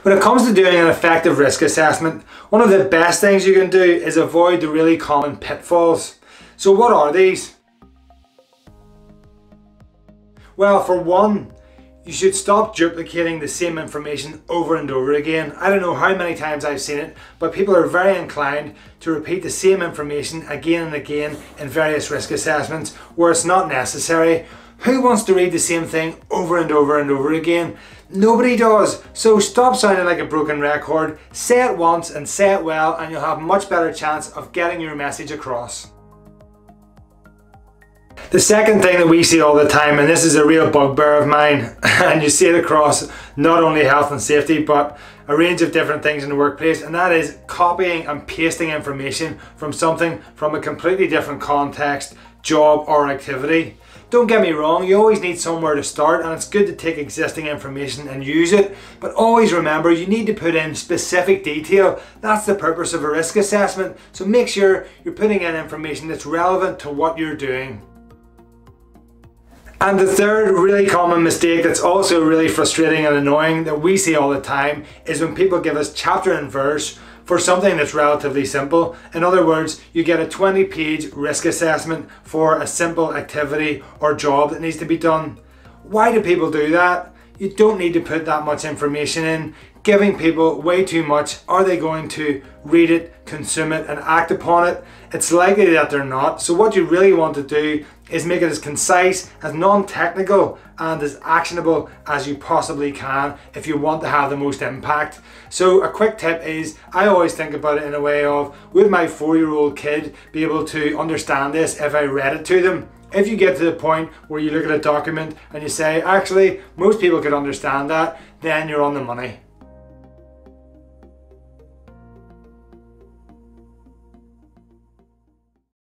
When it comes to doing an effective risk assessment, one of the best things you can do is avoid the really common pitfalls. So what are these? Well, for one, you should stop duplicating the same information over and over again. I don't know how many times I've seen it, but people are very inclined to repeat the same information again and again in various risk assessments where it's not necessary. Who wants to read the same thing over and over and over again? Nobody does. So stop sounding like a broken record, say it once and say it well, and you'll have a much better chance of getting your message across. The second thing that we see all the time, and this is a real bugbear of mine, and you see it across not only health and safety but a range of different things in the workplace, and that is copying and pasting information from something from a completely different context, job or activity. Don't get me wrong, you always need somewhere to start, and it's good to take existing information and use it, but always remember you need to put in specific detail. That's the purpose of a risk assessment, so make sure you're putting in information that's relevant to what you're doing. And the third really common mistake that's also really frustrating and annoying that we see all the time is when people give us chapter and verse for something that's relatively simple. In other words, you get a 20-page risk assessment for a simple activity or job that needs to be done. Why do people do that? You don't need to put that much information in. Giving people way too much, are they going to read it, consume it and act upon it? It's likely that they're not. So what you really want to do is make it as concise, as non-technical and as actionable as you possibly can if you want to have the most impact. So a quick tip is, I always think about it in a way of, would my 4-year-old kid be able to understand this if I read it to them? If you get to the point where you look at a document and you say, actually, most people could understand that, then you're on the money.